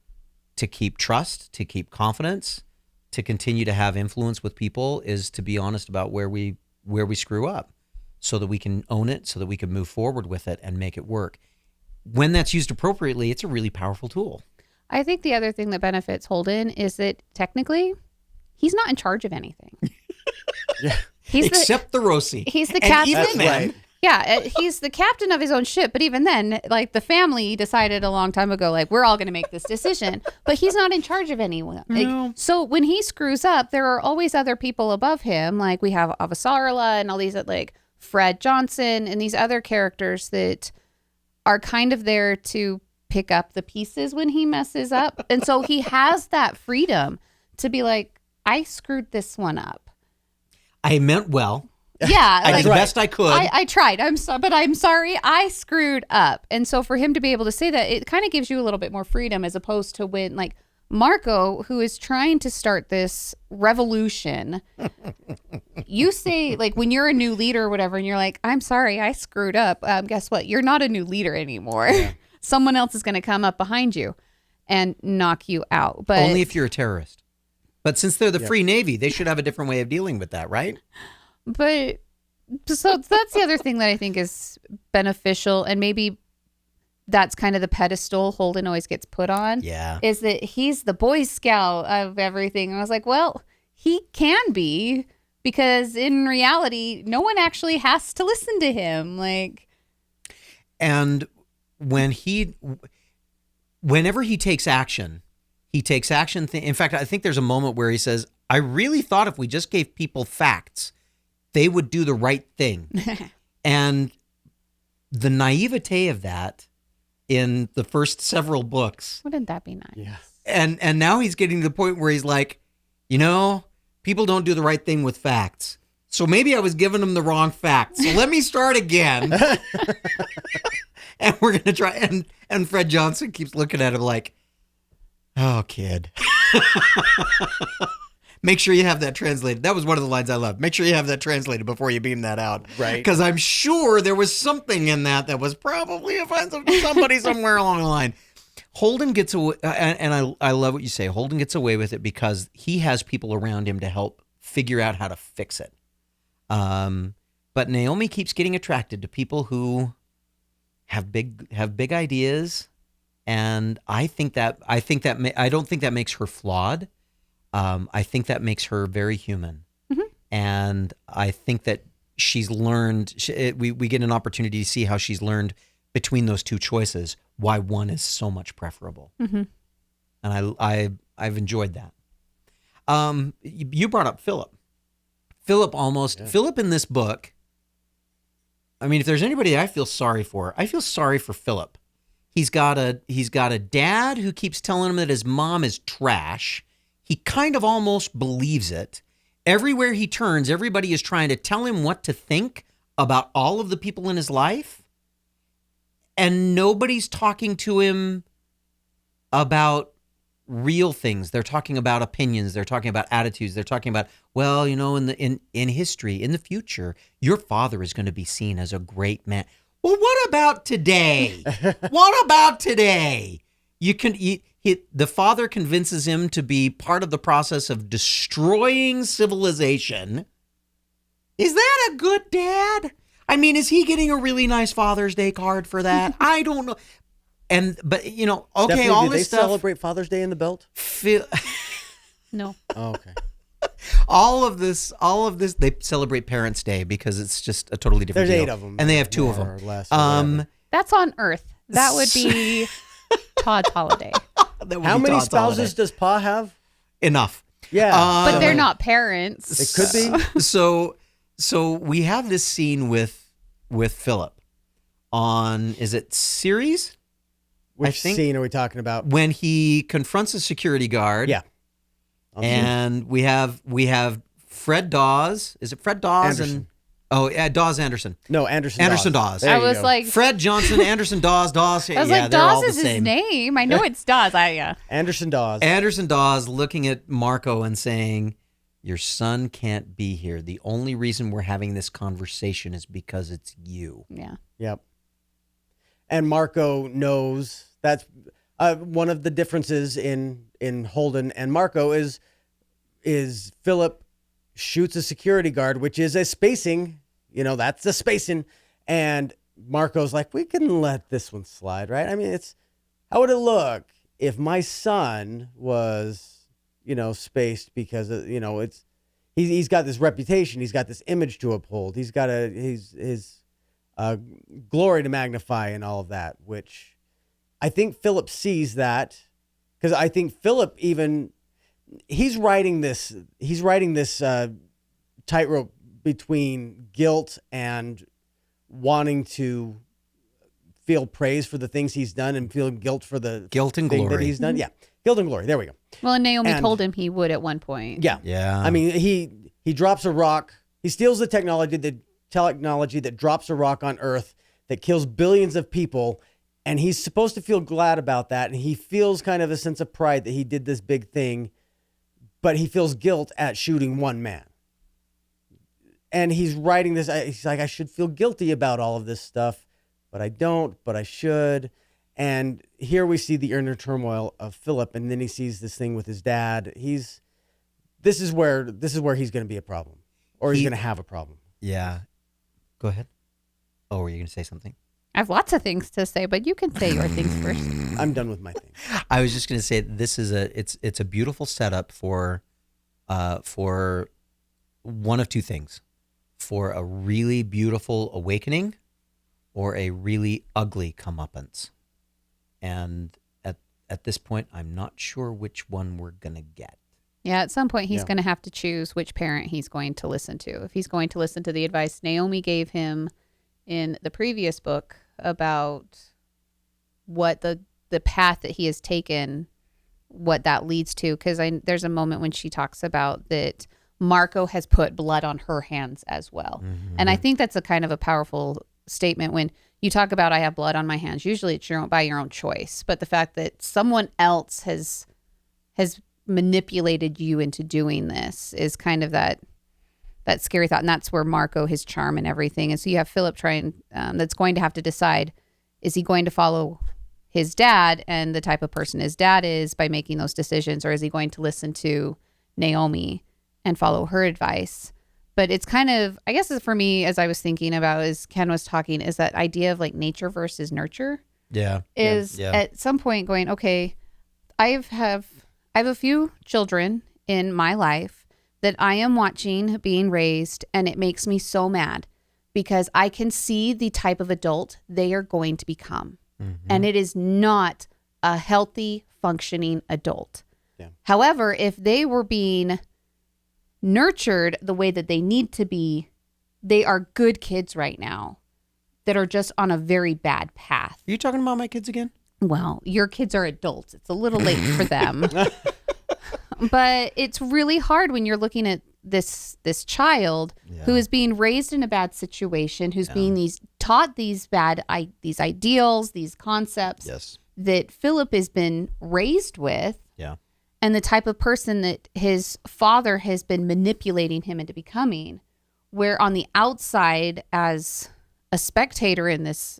to keep trust, to keep confidence, to continue to have influence with people. Is to be honest about where we screw up, so that we can own it, so that we can move forward with it and make it work. When that's used appropriately, it's a really powerful tool.
I think the other thing that benefits Holden is that technically he's not in charge of anything.
Except the Rosie.
He's the
And
captain.
even then,
Right.
Yeah, he's the captain of his own ship. But even then, like, the family decided a long time ago, like, we're all going to make this decision. But he's not in charge of anyone. Like,
No.
so when he screws up, there are always other people above him. Like, we have Avasarala and all these, like, Fred Johnson and these other characters that are kind of there to pick up the pieces when he messes up. And so he has that freedom to be like, I screwed this one up.
I meant well.
Yeah.
I
like,
did the best I could.
I tried. But I'm sorry. I screwed up. And so for him to be able to say that, it kind of gives you a little bit more freedom, as opposed to when, like, Marco, who is trying to start this revolution, you say, like, when you're a new leader or whatever, and you're like, I'm sorry, I screwed up. Guess what? You're not a new leader anymore. Yeah. Someone else is going to come up behind you and knock you out. But
only if you're a terrorist. But since they're the Free Navy, they should have a different way of dealing with that, right?
But so that's the other thing that I think is beneficial, and maybe that's kind of the pedestal Holden always gets put on.
Yeah.
Is that he's the Boy Scout of everything. And I was like, well, he can be, because in reality, no one actually has to listen to him. Like,
and whenever he takes action. In fact, I think there's a moment where he says, I really thought if we just gave people facts, they would do the right thing. And the naivete of that in the first several books.
Wouldn't that be nice?
Yeah.
And now he's getting to the point where he's like, people don't do the right thing with facts. So maybe I was giving him the wrong facts. So let me start again. And we're going to try. And Fred Johnson keeps looking at him like, oh, kid. Make sure you have that translated. That was one of the lines I loved. Make sure you have that translated before you beam that out.
Right.
Because I'm sure there was something in that was probably offensive to somebody somewhere along the line. Holden gets away, and I love what you say. Holden gets away with it because he has people around him to help figure out how to fix it. But Naomi keeps getting attracted to people who have big ideas, and I don't think that makes her flawed. I think that makes her very human, and I think that she's learned. We get an opportunity to see how she's learned between those two choices, why one is so much preferable, and I've enjoyed that. You brought up Philip. Philip in this book. I mean, if there's anybody I feel sorry for Philip. He's got a dad who keeps telling him that his mom is trash. He kind of almost believes it. Everywhere he turns, everybody is trying to tell him what to think about all of the people in his life. And nobody's talking to him about real things. They're talking about opinions. They're talking about attitudes. They're talking about, well, in history, in the future, your father is going to be seen as a great man. Well, what about today? What about today? The father convinces him to be part of the process of destroying civilization. Is that a good dad? I mean, is he getting a really nice Father's Day card for that? I don't know. But okay,
Stephanie,
all
do
this
they
stuff.
celebrate Father's Day in the belt?
No.
Oh, okay.
all of this, they celebrate Parents' Day because it's just a totally different
There's
deal.
8 of them.
And they have 2 of them.
More or less, or whatever.
That's on Earth. That would be Todd's holiday.
That would
How
be
many
Todd's
spouses
holiday.
does Pa have?
Enough.
Yeah.
But they're not parents.
It could be.
So we have this scene with Philip on, is it series?
Which scene are we talking about?
When he confronts a security guard.
Yeah.
And we have Fred Dawes. Is it Fred Dawes?
Anderson.
Dawes Anderson.
No, Anderson
Dawes.
There
I
you
was
go.
like,
Fred Johnson, Anderson Dawes.
I was
yeah,
like,
they're all
Dawes
the
is his
same.
name. I know it's Dawes.
Anderson Dawes.
Anderson Dawes looking at Marco and saying, your son can't be here. The only reason we're having this conversation is because it's you.
Yeah.
Yep. And Marco knows. That's one of the differences in Holden and Marco is Philip shoots a security guard, which is a spacing. That's a spacing. And Marco's like, we can let this one slide, right? I mean, how would it look if my son was, spaced because, he's got this reputation. He's got this image to uphold. He's got his glory to magnify and all of that, which I think Philip sees that, because I think Philip he's riding this tightrope between guilt and wanting to feel praise for the things he's done and feel guilt for the
Guilt and
thing
glory.
that he's done. Yeah. Guilt and glory. There we go.
Well, and Naomi
And-
told him he would at one point.
Yeah.
Yeah.
I mean, he drops a rock. He steals the technology that drops a rock on Earth that kills billions of people. And he's supposed to feel glad about that. And he feels kind of a sense of pride that he did this big thing, but he feels guilt at shooting one man. And he's writing this. He's like, I should feel guilty about all of this stuff, but I don't, but I should. And here we see the inner turmoil of Philip. And then he sees this thing with his dad. This is where he's going to be a problem, or he's going to have a problem.
Yeah. Go ahead. Oh, were you going to say something?
I have lots of things to say, but you can say your things first.
I'm done with my thing.
I was just going to say this is it's a beautiful setup for one of 2 things, for a really beautiful awakening or a really ugly comeuppance. And at this point, I'm not sure which one we're going to get.
Yeah, at some point he's
Yeah.
going to have to choose which parent he's going to listen to. If he's going to listen to the advice Naomi gave him in the previous book about what the path that he has taken, what that leads to. Because there's a moment when she talks about that Marco has put blood on her hands as well.
Mm-hmm.
And I think that's a kind of a powerful statement when you talk about I have blood on my hands. Usually it's by your own choice. But the fact that someone else has manipulated you into doing this is kind of that scary thought. And that's where Marco, his charm and everything. And so you have Philip that's going to have to decide, is he going to follow his dad and the type of person his dad is by making those decisions, or is he going to listen to Naomi and follow her advice? But it's kind of, I guess for me, as I was thinking about, as Kenn was talking, is that idea of like nature versus nurture.
Yeah.
Is at some point going, okay, I have a few children in my life that I am watching being raised, and it makes me so mad because I can see the type of adult they are going to become. Mm-hmm. And it is not a healthy, functioning adult. Yeah. However, if they were being nurtured the way that they need to be, they are good kids right now that are just on a very bad path.
Are you talking about my kids again?
Well, your kids are adults. It's a little late for them. But it's really hard when you're looking at this child who is being raised in a bad situation, who's being taught these ideals, these concepts that Philip has been raised with. Yeah. And the type of person that his father has been manipulating him into becoming, where on the outside, as a spectator in this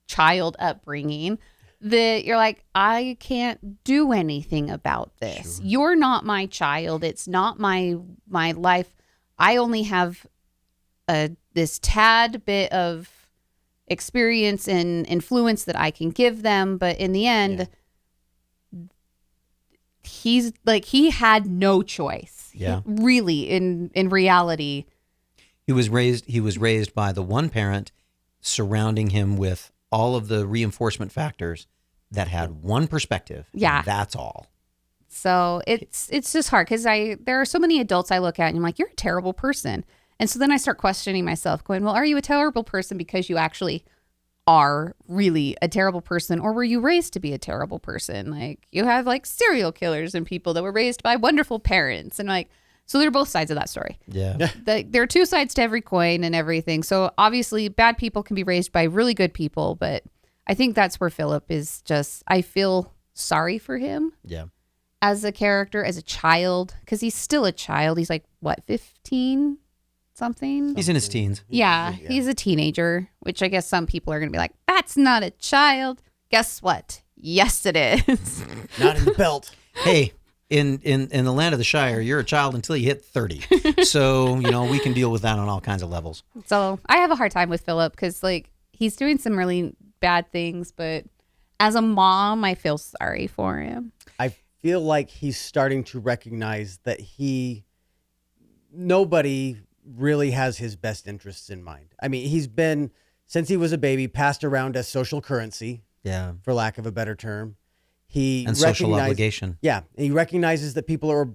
child upbringing, that you're like, I can't do anything about this. Sure. You're not my child. It's not my life. I only have this tad bit of experience and influence that I can give them. But in the end, he's like, he had no choice. Yeah. Really, in reality.
He was raised by the one parent surrounding him with all of the reinforcement factors that had one perspective. Yeah. That's all.
So it's just hard because there are so many adults I look at and I'm like, you're a terrible person. And so then I start questioning myself going, well, are you a terrible person because you actually are really a terrible person, or were you raised to be a terrible person? Like you have like serial killers and people that were raised by wonderful parents, and like, so there are both sides of that story. Yeah. There are two sides to every coin and everything. So obviously bad people can be raised by really good people, but I think that's where Philip is just, I feel sorry for him. Yeah. As a character, as a child, because he's still a child. He's like, what, 15 something?
He's in his teens.
Yeah, he's a teenager, which I guess some people are going to be like, that's not a child. Guess what? Yes, it is.
Not in the belt.
Hey. In the land of the Shire, you're a child until you hit 30. So, we can deal with that on all kinds of levels.
So I have a hard time with Philip because, like, he's doing some really bad things. But as a mom, I feel sorry for him.
I feel like he's starting to recognize that nobody really has his best interests in mind. I mean, he's been, since he was a baby, passed around as social currency, for lack of a better term. And
social obligation.
Yeah. He recognizes that people are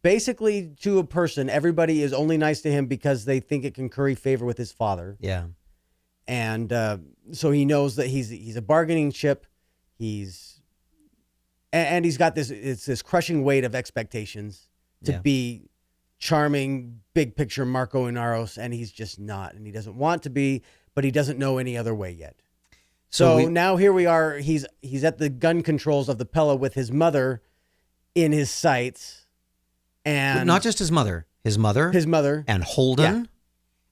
basically, to a person, everybody is only nice to him because they think it can curry favor with his father. Yeah. And so he knows that he's a bargaining chip. He's got this crushing weight of expectations to be charming, big picture Marco Inaros, and he's just not. And he doesn't want to be, but he doesn't know any other way yet. So now here we are. He's at the gun controls of the Pella with his mother in his sights, and
not just his mother, and Holden.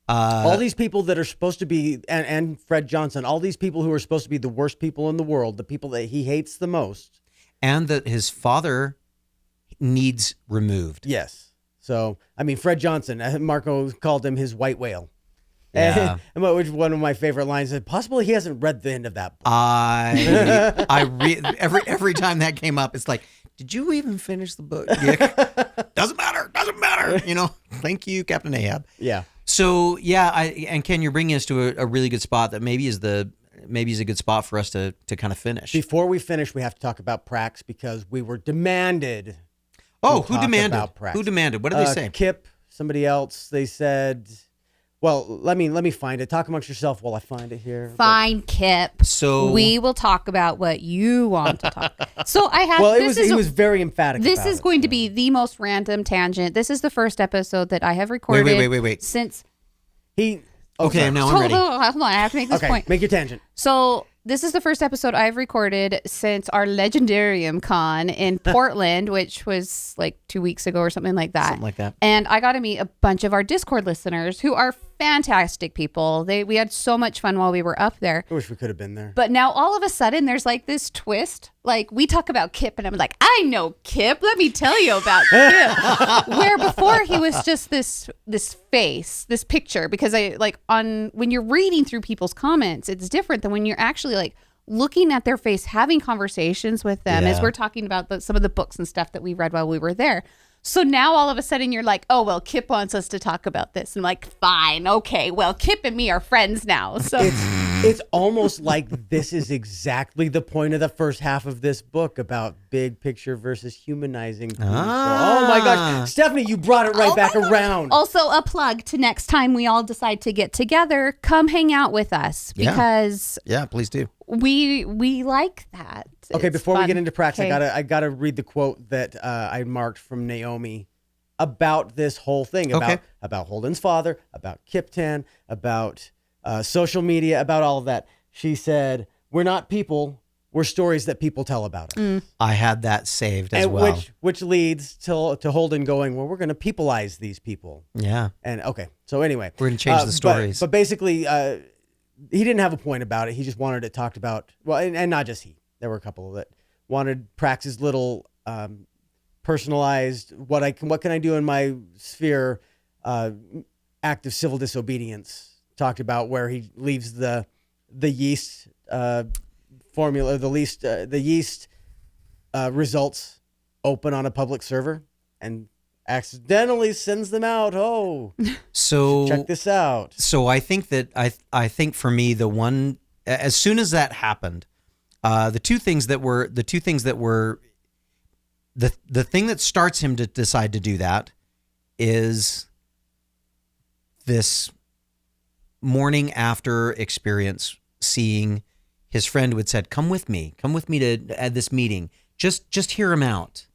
Yeah. All these people that are supposed to be, and Fred Johnson, all these people who are supposed to be the worst people in the world, the people that he hates the most,
and that his father needs removed.
Yes. So I mean, Fred Johnson, Marco called him his white whale.
Yeah.
And which one of my favorite lines is, possibly he hasn't read the end of that book.
Every time that came up, it's like, did you even finish the book, Dick? Doesn't matter. Thank you, Captain Ahab.
Yeah.
So and Ken, you're bringing us to a really good spot that maybe is a good spot for us to kind of finish.
Before we finish, we have to talk about Prax because we were demanded.
Oh, who demanded? Who demanded? What did they say?
Kip, somebody else. They said, Well, let me find it. Talk amongst yourself while I find it here.
Fine, Kip.
So-
we will talk about what you want to talk. So I have.
Well,
he
was very emphatic.
This
about
is
it,
going to
so.
be the most random tangent. This is the first episode that I have recorded.
Wait.
Since.
Okay,
sorry.
now I'm ready.
Hold on, I have to make this
Okay,
point.
make your tangent.
So this is the first episode I've recorded since our Legendarium con in Portland, which was like 2 weeks ago or something like that.
Something like that.
And I got to meet a bunch of our Discord listeners who are fantastic people. We had so much fun while we were up there.
I wish we could have been there.
But now all of a sudden there's like this twist. Like we talk about Kip and I'm like, I know Kip. Let me tell you about Kip. Where before he was just this face, this picture, because when you're reading through people's comments, it's different than when you're actually like looking at their face, having conversations with them as
Yeah.
we're talking about some of the books and stuff that we read while we were there. So now all of a sudden you're like, oh, well, Kip wants us to talk about this. And I'm like, fine. Okay. Well, Kip and me are friends now. So
It's almost like this is exactly the point of the first half of this book about big picture versus humanizing people. Oh my gosh. Stephanie, you brought it right back around.
also a plug to next time we all decide to get together, come hang out with us
Yeah.
because
Yeah, please do.
we like that.
Okay,
It's
before we
fun.
get into Prax,
Okay.
I gotta read the quote that I marked from Naomi about this whole thing, about Holden's father, about Kiptan, about social media, about all of that. She said, "We're not people; we're stories that people tell about us."
I had that saved as
And
well.
which leads to Holden going, "Well, we're going to peopleize these people."
Yeah.
And okay, so anyway,
We're gonna change the stories.
But basically, he didn't have a point about it. He just wanted it talked about. Well, and not just he. There were a couple that wanted Prax's little personalized. What can I do in my sphere? Act of civil disobedience. Talked about where he leaves the yeast formula, the yeast results open on a public server, and accidentally sends them out. Oh,
So
check this out.
So I think that I think for me the one as soon as that happened, the thing that starts him to decide to do that is this morning after experience, seeing his friend who had said, come with me to this meeting, just hear him out.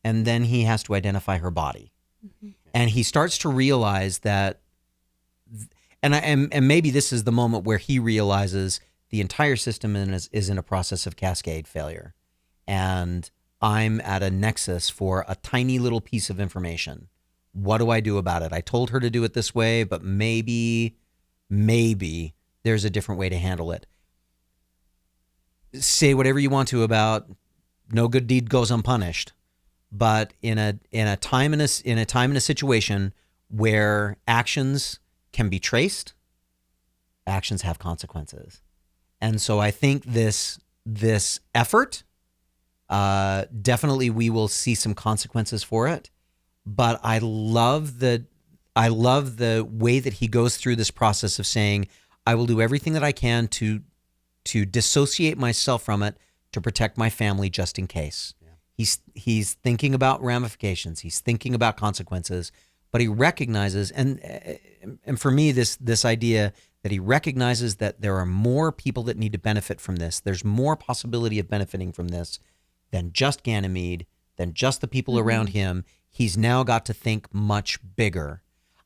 And then he has to identify her body. Mm-hmm. And he starts to realize that, and maybe this is the moment where he realizes the entire system is in a process of cascade failure. And I'm at a nexus for a tiny little piece of information. What do I do about it? I told her to do it this way, but maybe there's a different way to handle it. Say whatever you want to about no good deed goes unpunished, but in a time in a situation where actions can be traced, actions have consequences. And so I think this effort, definitely we will see some consequences for it. But I love the way that he goes through this process of saying, I will do everything that I can to dissociate myself from it to protect my family just in case. Yeah. He's thinking about ramifications. He's thinking about consequences, but he recognizes, and for me, this idea that he recognizes that there are more people that need to benefit from this. There's more possibility of benefiting from this than just Ganymede, than just the people around him. He's now got to think much bigger.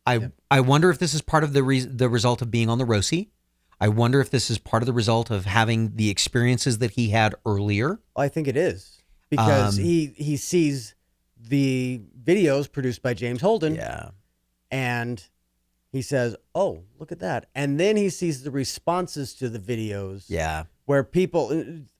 I wonder if this is part of the result of being on the Rosie. I wonder if this is part of the result of having the experiences that he had earlier.
I think it is because he sees the videos produced by James Holden, and he says, "Oh, look at that!" And then he sees the responses to the videos, where people,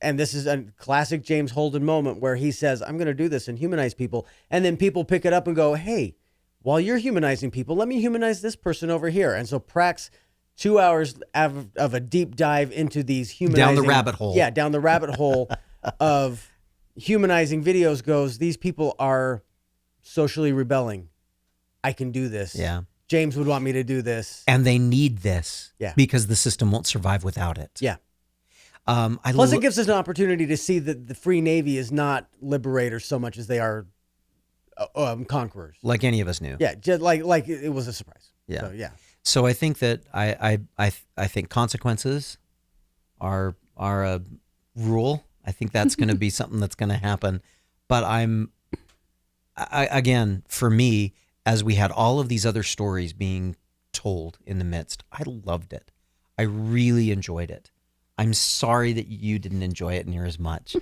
and this is a classic James Holden moment where he says, "I'm going to do this and humanize people," and then people pick it up and go, "Hey, while you're humanizing people, let me humanize this person over here." And so Prax, 2 hours of a deep dive into these humanizing...
Down the rabbit hole.
Yeah, down the rabbit hole of humanizing videos goes, these people are socially rebelling. I can do this.
Yeah.
James would want me to do this.
And they need this because the system won't survive without it.
Yeah. Plus, it gives us an opportunity to see that the Free Navy is not liberators so much as they are conquerors.
Like any of us knew.
Yeah, just like it was a surprise.
Yeah.
So, yeah.
So I think that I think consequences are a rule. I think that's going to be something that's going to happen. But again, for me, as we had all of these other stories being told in the midst, I loved it. I really enjoyed it. I'm sorry that you didn't enjoy it near as much.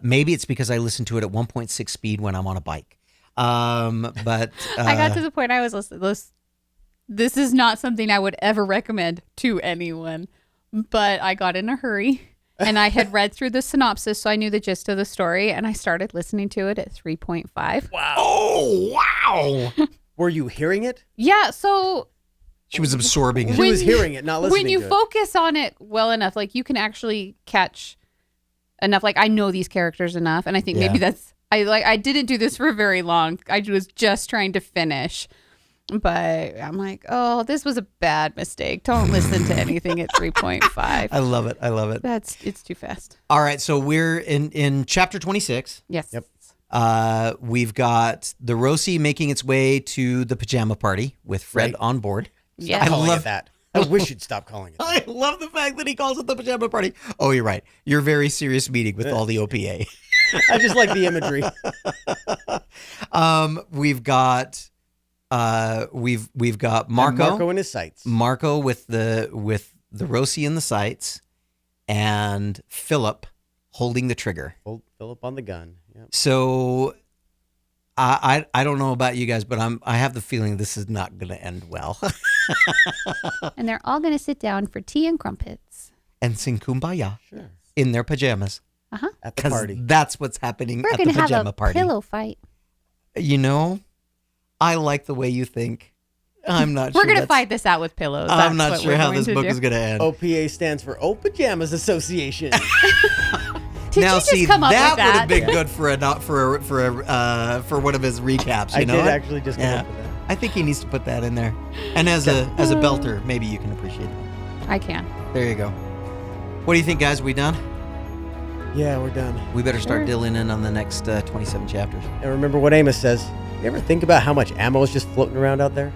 Maybe it's because I listened to it at 1.6 speed when I'm on a bike. But
I got to the point I was listening. This is not something I would ever recommend to anyone, but I got in a hurry and I had read through the synopsis, so I knew the gist of the story, and I started listening to it at 3.5.
Wow.
Oh, wow.
Were you hearing it?
Yeah, so
She was absorbing it.
She was hearing it, not listening
when you
to it.
focus on it well enough, like you can actually catch enough. Like I know these characters enough, and I think maybe that's I didn't do this for very long. I was just trying to finish. But I'm like, oh, this was a bad mistake. Don't listen to anything at 3.5.
I love it. I love it.
It's too fast.
All right, so we're in chapter 26.
Yes.
Yep.
We've got the Rosie making its way to the pajama party with Fred
Right.
on board.
Yeah.
I
Calling
love
it that. I wish you'd stop calling it that.
I love the fact that he calls it the pajama party. Oh, you're right. Your very serious meeting with all the OPA.
I just like the imagery.
We've got we've got
And
Marco.
Marco in his sights.
Marco with the Rosie in the sights, and Philip holding the trigger.
Hold Philip on the gun. Yep.
So I don't know about you guys, but I have the feeling this is not going to end well.
And they're all going to sit down for tea and crumpets.
And sing Kumbaya
Sure.
in their pajamas.
At the
'Cause
party.
that's what's happening
We're
at the
going to have
pajama
a
party.
pillow fight.
You know, I like the way you think. I'm not
We're
sure.
going to
that's-
fight this out with pillows.
I'm
That's
not
what
sure
we're
how
going
this
to
book
do.
is going to end.
OPA stands for Old Pajamas Association.
Did
now,
you just
see,
come up
that
with
would have
that?
been good for one of his recaps. You
I
know
did
what?
actually just come
Yeah.
up with that.
I think he needs to put that in there. And as a belter, maybe you can appreciate it.
I can.
There you go. What do you think, guys? We done?
Yeah, we're done.
We better start
Sure.
dilling in on the next 27 chapters.
And remember what Amos says. You ever think about how much ammo is just floating around out there?